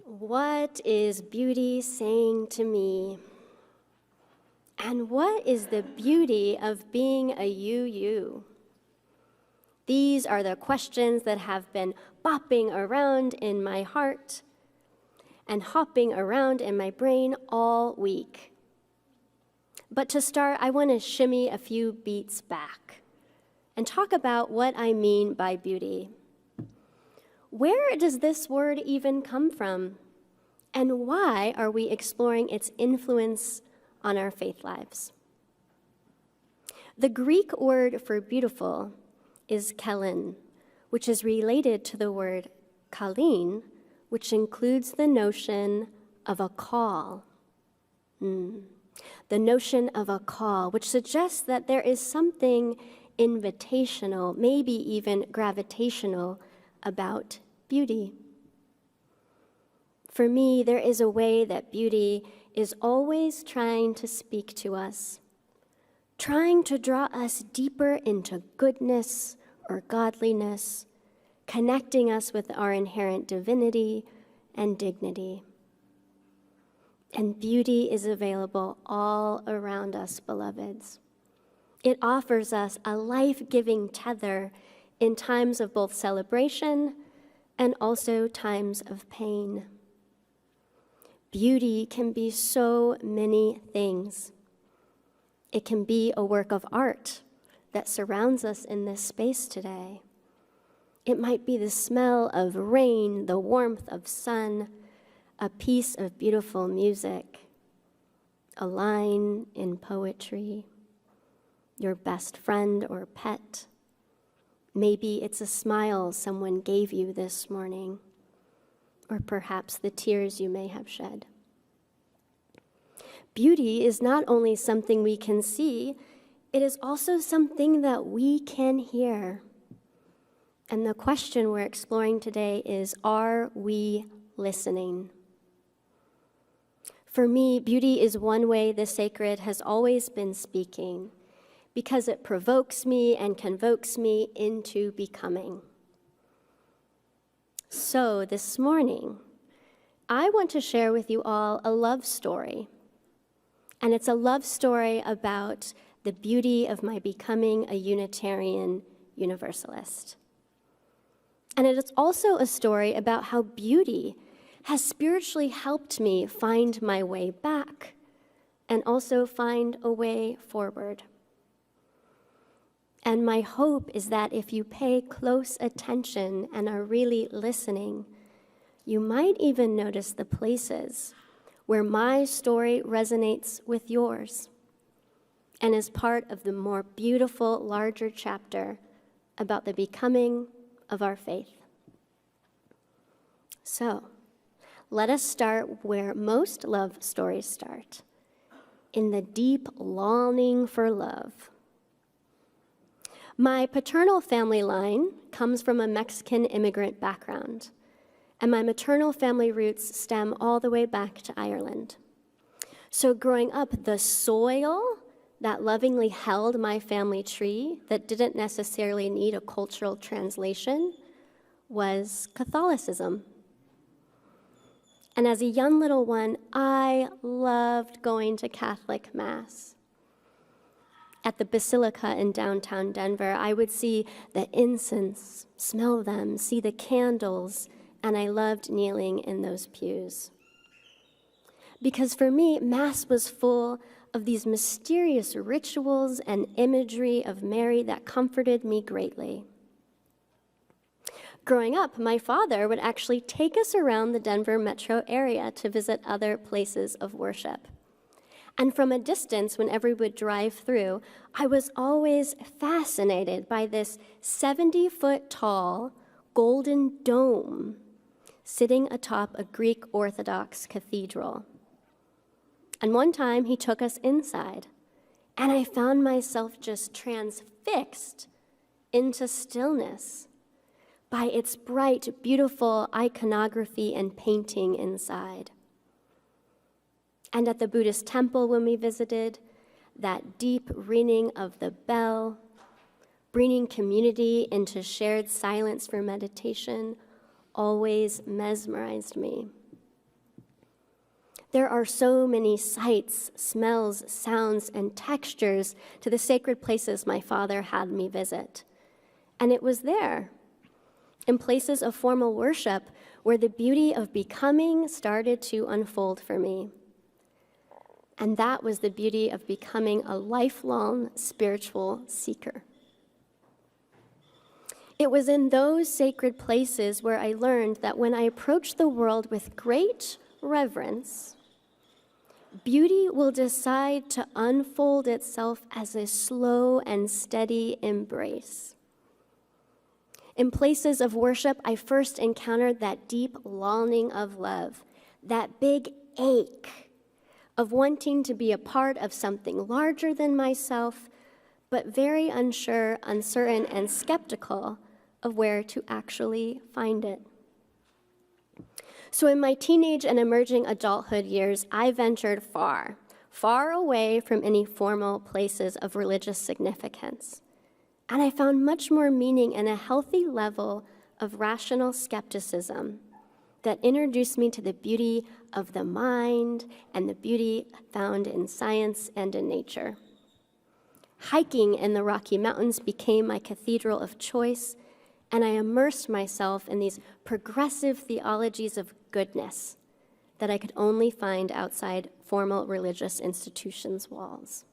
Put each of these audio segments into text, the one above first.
What is beauty saying to me? And what is the beauty of being a UU? These are the questions that have been bopping around in my heart and hopping around in my brain all week. But to start, I want to shimmy a few beats back and talk about what I mean by beauty. Where does this word even come from? And why are we exploring its influence on our faith lives? The Greek word for beautiful is kelen, which is related to the word kalin, which includes the notion of a call. The notion of a call, which suggests that there is something invitational, maybe even gravitational, about beauty. For me, there is a way that beauty is always trying to speak to us, trying to draw us deeper into goodness or godliness, connecting us with our inherent divinity and dignity. And beauty is available all around us, beloveds. It offers us a life-giving tether in times of both celebration and also times of pain. Beauty can be so many things. It can be a work of art that surrounds us in this space today. It might be the smell of rain, the warmth of sun, a piece of beautiful music, a line in poetry, your best friend or pet. Maybe it's a smile someone gave you this morning, or perhaps the tears you may have shed. Beauty is not only something we can see, it is also something that we can hear. And the question we're exploring today is, are we listening? For me, beauty is one way the sacred has always been speaking, because it provokes me and convokes me into becoming. So this morning, I want to share with you all a love story. And it's a love story about the beauty of my becoming a Unitarian Universalist. And it is also a story about how beauty has spiritually helped me find my way back and also find a way forward. And my hope is that if you pay close attention and are really listening, you might even notice the places where my story resonates with yours and is part of the more beautiful, larger chapter about the becoming of our faith. So, let us start where most love stories start, in the deep longing for love. My paternal family line comes from a Mexican immigrant background, and my maternal family roots stem all the way back to Ireland. So growing up, the soil that lovingly held my family tree, that didn't necessarily need a cultural translation, was Catholicism. And as a young little one, I loved going to Catholic Mass. At the Basilica in downtown Denver, I would see the incense, smell them, see the candles, and I loved kneeling in those pews. Because for me, Mass was full of these mysterious rituals and imagery of Mary that comforted me greatly. Growing up, my father would actually take us around the Denver metro area to visit other places of worship. And from a distance, whenever we would drive through, I was always fascinated by this 70-foot-tall golden dome sitting atop a Greek Orthodox cathedral. And one time, he took us inside, and I found myself just transfixed into stillness by its bright, beautiful iconography and painting inside. And at the Buddhist temple when we visited, that deep ringing of the bell, bringing community into shared silence for meditation, always mesmerized me. There are so many sights, smells, sounds, and textures to the sacred places my father had me visit. And it was there, in places of formal worship, where the beauty of becoming started to unfold for me. And that was the beauty of becoming a lifelong spiritual seeker. It was in those sacred places where I learned that when I approach the world with great reverence, beauty will decide to unfold itself as a slow and steady embrace. In places of worship, I first encountered that deep longing of love, that big ache of wanting to be a part of something larger than myself, but very unsure, uncertain, and skeptical of where to actually find it. So in my teenage and emerging adulthood years, I ventured far, far away from any formal places of religious significance. And I found much more meaning in a healthy level of rational skepticism that introduced me to the beauty of the mind and the beauty found in science and in nature. Hiking in the Rocky Mountains became my cathedral of choice, and I immersed myself in these progressive theologies of goodness that I could only find outside formal religious institutions' walls.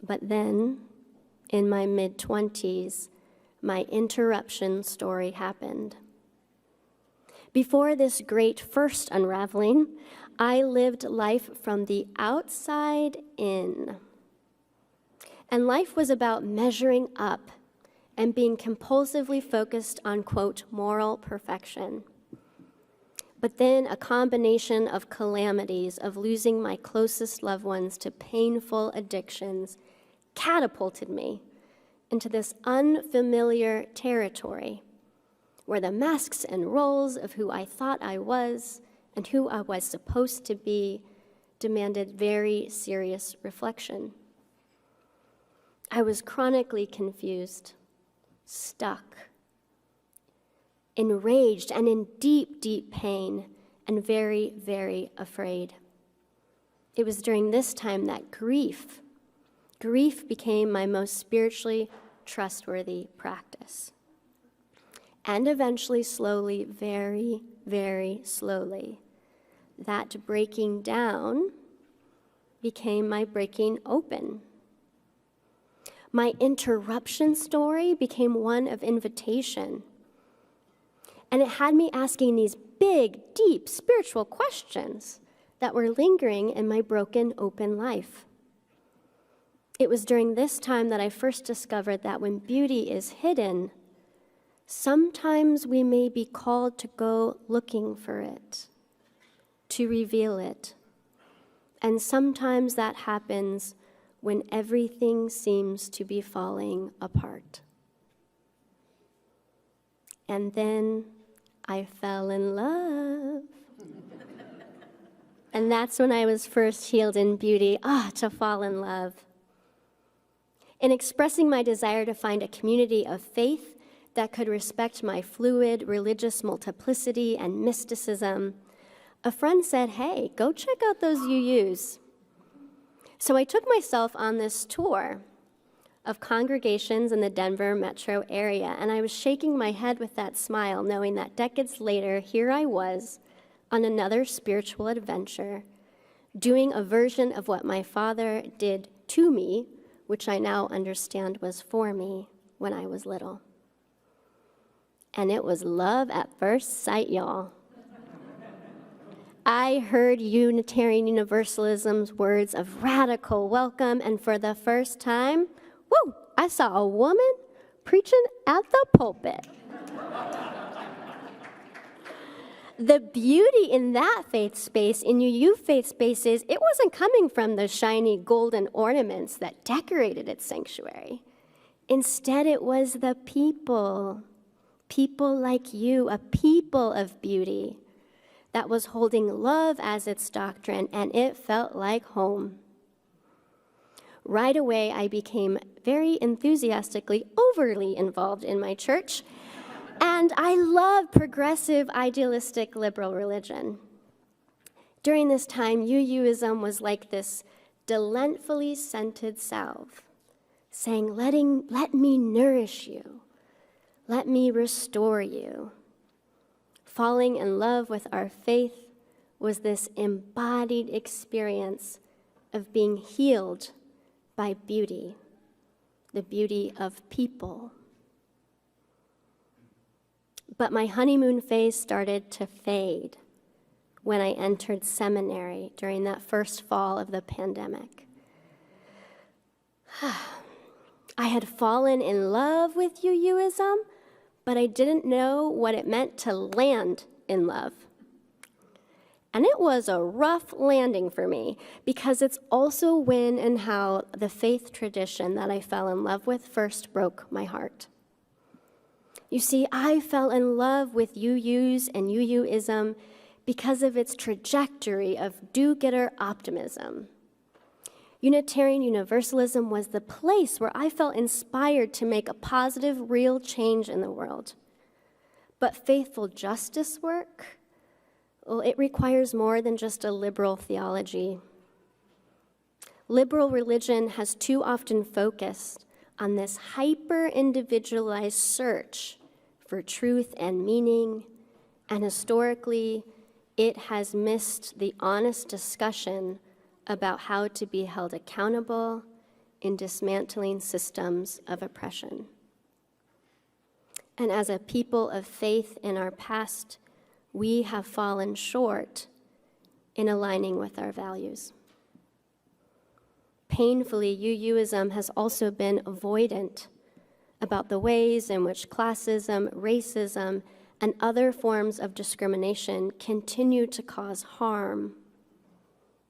But then, in my mid-20s, my interruption story happened. Before this great first unraveling, I lived life from the outside in. And life was about measuring up and being compulsively focused on, quote, moral perfection. But then a combination of calamities, of losing my closest loved ones to painful addictions, catapulted me into this unfamiliar territory where the masks and roles of who I thought I was and who I was supposed to be demanded very serious reflection. I was chronically confused, stuck, enraged, and in deep, deep pain, and very, very afraid. It was during this time that grief became my most spiritually trustworthy practice. And eventually, slowly, very, very slowly, that breaking down became my breaking open. My interruption story became one of invitation. And it had me asking these big, deep spiritual questions that were lingering in my broken, open life. It was during this time that I first discovered that when beauty is hidden, sometimes we may be called to go looking for it, to reveal it. And sometimes that happens when everything seems to be falling apart. And then I fell in love. And that's when I was first healed in beauty, to fall in love. In expressing my desire to find a community of faith that could respect my fluid religious multiplicity and mysticism, a friend said, hey, go check out those UUs. So I took myself on this tour of congregations in the Denver metro area, and I was shaking my head with that smile, knowing that decades later, here I was on another spiritual adventure, doing a version of what my father did to me, which I now understand was for me when I was little. And it was love at first sight, y'all. I heard Unitarian Universalism's words of radical welcome, and for the first time, I saw a woman preaching at the pulpit. The beauty in that faith space, in UU faith spaces, it wasn't coming from the shiny golden ornaments that decorated its sanctuary. Instead, it was the people like you, a people of beauty that was holding love as its doctrine, and it felt like home. Right away, I became very enthusiastically, overly involved in my church, and I love progressive, idealistic, liberal religion. During this time, UUism was like this delightfully scented salve, saying, let me nourish you. Let me restore you. Falling in love with our faith was this embodied experience of being healed by beauty, the beauty of people. But my honeymoon phase started to fade when I entered seminary during that first fall of the pandemic. I had fallen in love with UUism, but I didn't know what it meant to land in love. And it was a rough landing for me, because it's also when and how the faith tradition that I fell in love with first broke my heart. You see, I fell in love with UUs and UUism because of its trajectory of do-getter optimism. Unitarian Universalism was the place where I felt inspired to make a positive, real change in the world. But faithful justice work, well, it requires more than just a liberal theology. Liberal religion has too often focused on this hyper-individualized search for truth and meaning, and historically, it has missed the honest discussion about how to be held accountable in dismantling systems of oppression. And as a people of faith in our past, we have fallen short in aligning with our values. Painfully, UUism has also been avoidant about the ways in which classism, racism, and other forms of discrimination continue to cause harm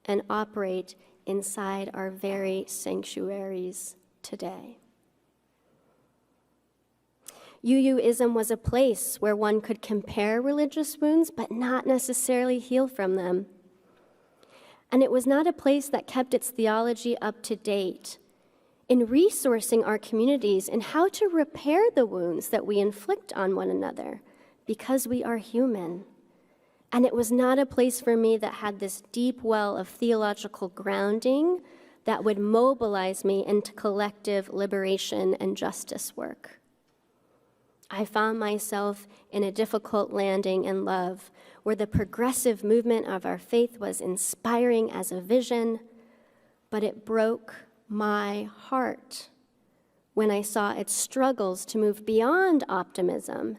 and operate inside our very sanctuaries today. UUism was a place where one could compare religious wounds, but not necessarily heal from them. And it was not a place that kept its theology up to date in resourcing our communities in how to repair the wounds that we inflict on one another, because we are human. And it was not a place for me that had this deep well of theological grounding that would mobilize me into collective liberation and justice work. I found myself in a difficult landing in love, where the progressive movement of our faith was inspiring as a vision, but it broke my heart when I saw its struggles to move beyond optimism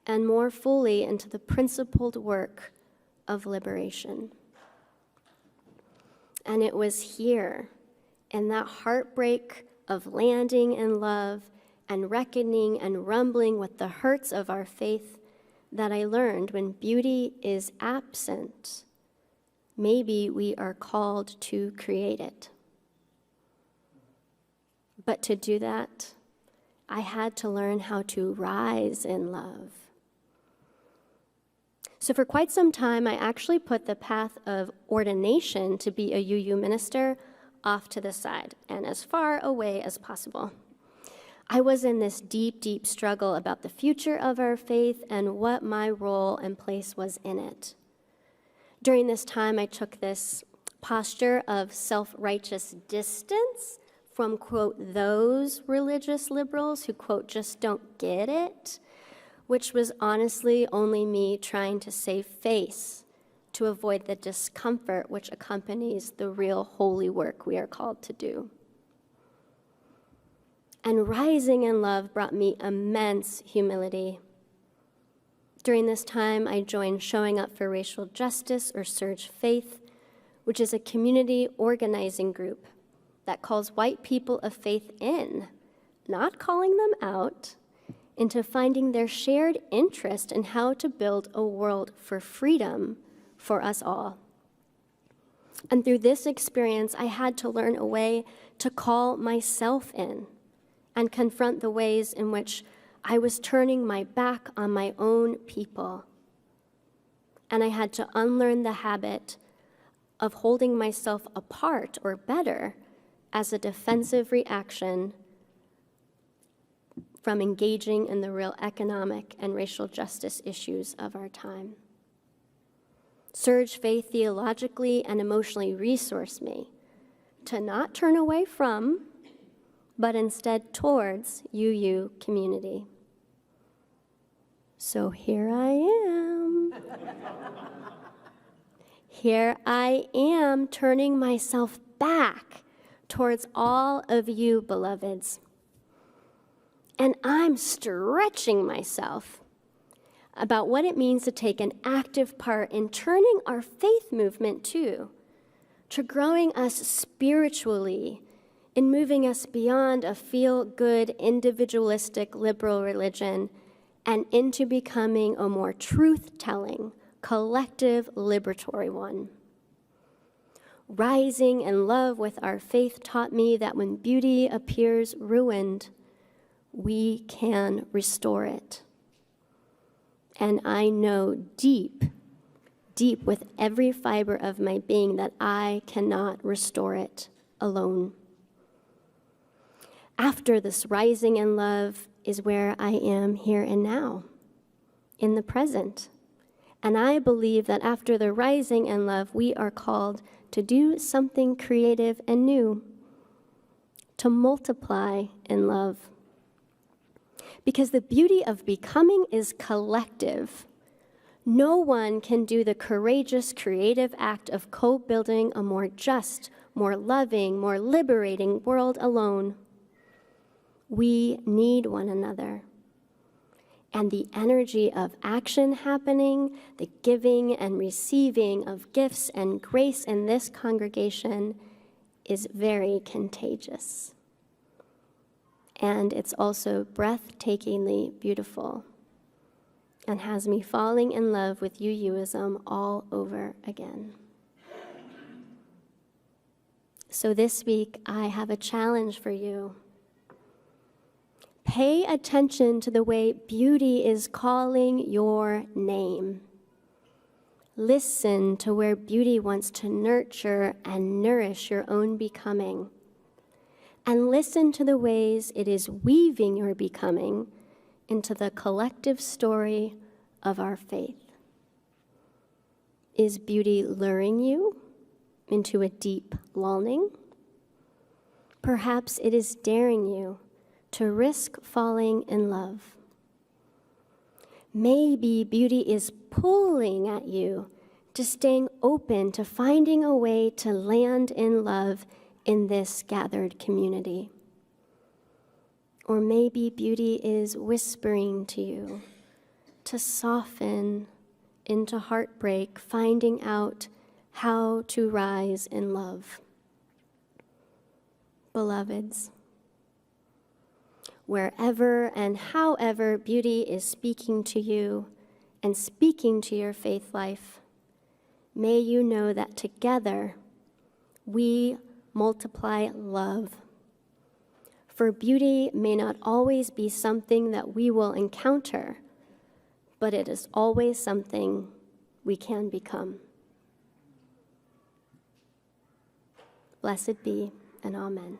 and more fully into the principled work of liberation. And it was here, in that heartbreak of landing in love and reckoning and rumbling with the hurts of our faith, that I learned when beauty is absent, maybe we are called to create it. But to do that, I had to learn how to rise in love. So for quite some time, I actually put the path of ordination to be a UU minister off to the side and as far away as possible. I was in this deep, deep struggle about the future of our faith and what my role and place was in it. During this time, I took this posture of self-righteous distance from, quote, those religious liberals who, quote, just don't get it, which was honestly only me trying to save face to avoid the discomfort which accompanies the real holy work we are called to do. And rising in love brought me immense humility. During this time, I joined Showing Up for Racial Justice, or Surge Faith, which is a community organizing group that calls white people of faith in, not calling them out, into finding their shared interest in how to build a world for freedom for us all. And through this experience, I had to learn a way to call myself in and confront the ways in which I was turning my back on my own people. And I had to unlearn the habit of holding myself apart, or better, as a defensive reaction from engaging in the real economic and racial justice issues of our time. Surge faith theologically and emotionally resource me to not turn away from, but instead towards UU community. So here I am. Here I am turning myself back towards all of you, beloveds. And I'm stretching myself about what it means to take an active part in turning our faith movement to growing us spiritually, in moving us beyond a feel-good, individualistic, liberal religion and into becoming a more truth-telling, collective, liberatory one. Rising in love with our faith taught me that when beauty appears ruined, we can restore it. And I know deep with every fiber of my being that I cannot restore it alone. After this rising in love is where I am here and now, in the present. And I believe that after the rising in love, we are called to do something creative and new, to multiply in love. Because the beauty of becoming is collective. No one can do the courageous, creative act of co-building a more just, more loving, more liberating world alone. We need one another. And the energy of action happening, the giving and receiving of gifts and grace in this congregation is very contagious. And it's also breathtakingly beautiful and has me falling in love with UUism all over again. So this week, I have a challenge for you. Pay attention to the way beauty is calling your name. Listen to where beauty wants to nurture and nourish your own becoming. And listen to the ways it is weaving your becoming into the collective story of our faith. Is beauty luring you into a deep longing? Perhaps it is daring you to risk falling in love. Maybe beauty is pulling at you to staying open to finding a way to land in love in this gathered community. Or maybe beauty is whispering to you to soften into heartbreak, finding out how to rise in love. Beloveds, wherever and however beauty is speaking to you and speaking to your faith life, may you know that together we multiply love. For beauty may not always be something that we will encounter, but it is always something we can become. Blessed be, and amen.